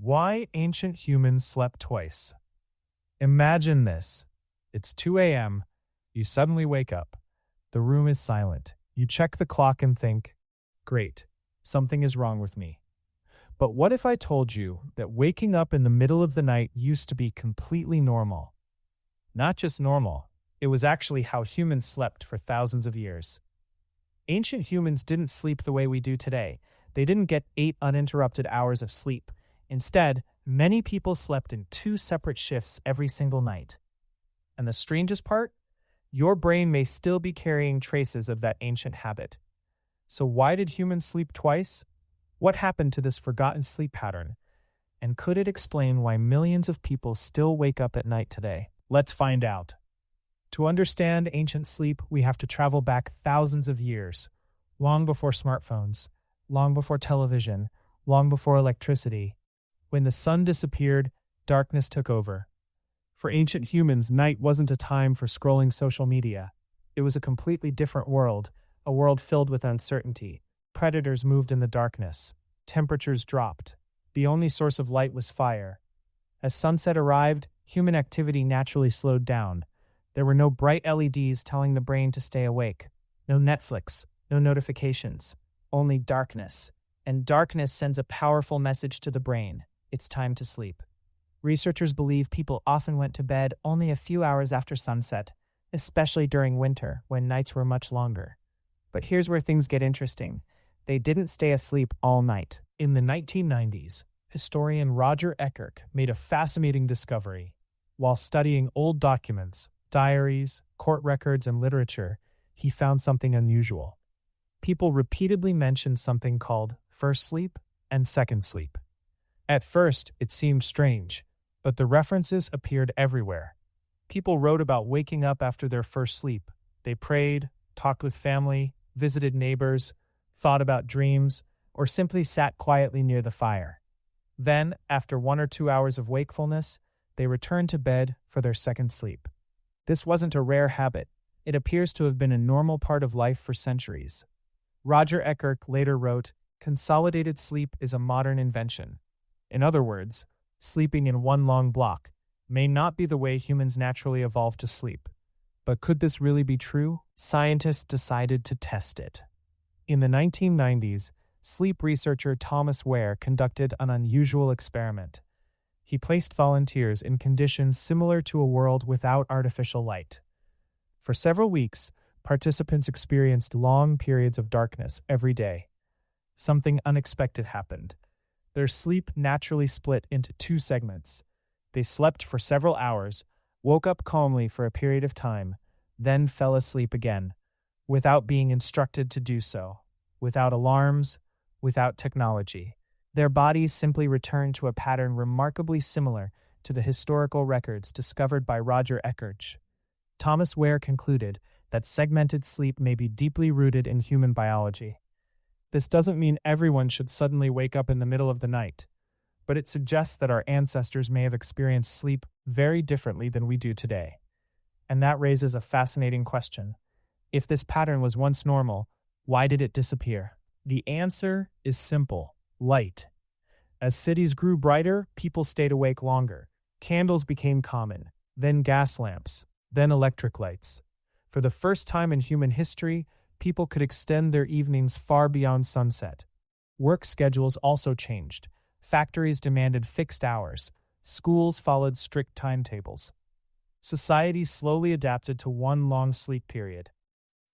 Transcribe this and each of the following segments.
Why ancient humans slept twice. Imagine this. It's 2 a.m. You suddenly wake up. The room is silent. You check the clock and think, great, something is wrong with me. But what if I told you that waking up in the middle of the night used to be completely normal? Not just normal, it was actually how humans slept for thousands of years. Ancient humans didn't sleep the way we do today. They didn't get 8 uninterrupted hours of sleep. Instead, many people slept in 2 separate shifts every single night. And the strangest part? Your brain may still be carrying traces of that ancient habit. So why did humans sleep twice? What happened to this forgotten sleep pattern? And could it explain why millions of people still wake up at night today? Let's find out. To understand ancient sleep, we have to travel back thousands of years, long before smartphones, long before television, long before electricity. When the sun disappeared, darkness took over. For ancient humans, night wasn't a time for scrolling social media. It was a completely different world, a world filled with uncertainty. Predators moved in the darkness. Temperatures dropped. The only source of light was fire. As sunset arrived, human activity naturally slowed down. There were no bright LEDs telling the brain to stay awake. No Netflix, no notifications, only darkness. And darkness sends a powerful message to the brain. It's time to sleep. Researchers believe people often went to bed only a few hours after sunset, especially during winter when nights were much longer. But here's where things get interesting. They didn't stay asleep all night. In the 1990s, historian Roger Ekirch made a fascinating discovery. While studying old documents, diaries, court records, and literature, he found something unusual. People repeatedly mentioned something called first sleep and second sleep. At first, it seemed strange, but the references appeared everywhere. People wrote about waking up after their first sleep. They prayed, talked with family, visited neighbors, thought about dreams, or simply sat quietly near the fire. Then, after 1 or 2 hours of wakefulness, they returned to bed for their second sleep. This wasn't a rare habit. It appears to have been a normal part of life for centuries. Roger Ekirch later wrote, "Consolidated sleep is a modern invention." In other words, sleeping in one long block may not be the way humans naturally evolved to sleep. But could this really be true? Scientists decided to test it. In the 1990s, sleep researcher Thomas Wehr conducted an unusual experiment. He placed volunteers in conditions similar to a world without artificial light. For several weeks, participants experienced long periods of darkness every day. Something unexpected happened. Their sleep naturally split into 2 segments. They slept for several hours, woke up calmly for a period of time, then fell asleep again, without being instructed to do so, without alarms, without technology. Their bodies simply returned to a pattern remarkably similar to the historical records discovered by Roger Ekirch. Thomas Wehr concluded that segmented sleep may be deeply rooted in human biology. This doesn't mean everyone should suddenly wake up in the middle of the night, but it suggests that our ancestors may have experienced sleep very differently than we do today. And that raises a fascinating question. If this pattern was once normal, why did it disappear? The answer is simple: light. As cities grew brighter, people stayed awake longer. Candles became common, then gas lamps, then electric lights. For the first time in human history, people could extend their evenings far beyond sunset. Work schedules also changed. Factories demanded fixed hours. Schools followed strict timetables. Society slowly adapted to one long sleep period.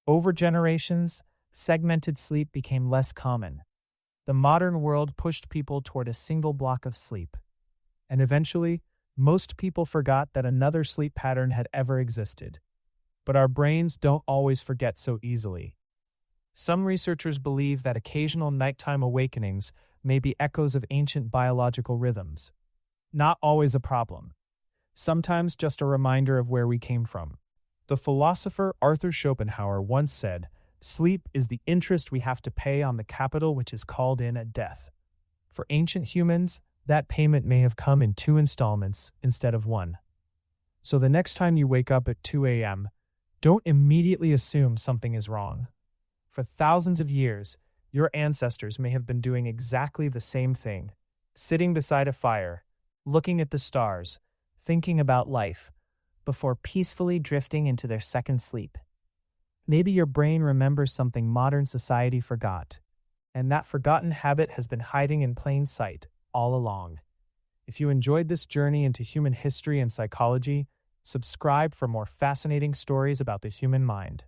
Over generations, segmented sleep became less common. The modern world pushed people toward a single block of sleep. And eventually, most people forgot that another sleep pattern had ever existed. But our brains don't always forget so easily. Some researchers believe that occasional nighttime awakenings may be echoes of ancient biological rhythms. Not always a problem. Sometimes just a reminder of where we came from. The philosopher Arthur Schopenhauer once said, "Sleep is the interest we have to pay on the capital which is called in at death." For ancient humans, that payment may have come in 2 installments instead of 1. So the next time you wake up at 2 a.m., don't immediately assume something is wrong. For thousands of years, your ancestors may have been doing exactly the same thing. sitting beside a fire, looking at the stars, thinking about life, before peacefully drifting into their second sleep. Maybe your brain remembers something modern society forgot, and that forgotten habit has been hiding in plain sight all along. If you enjoyed this journey into human history and psychology, subscribe for more fascinating stories about the human mind.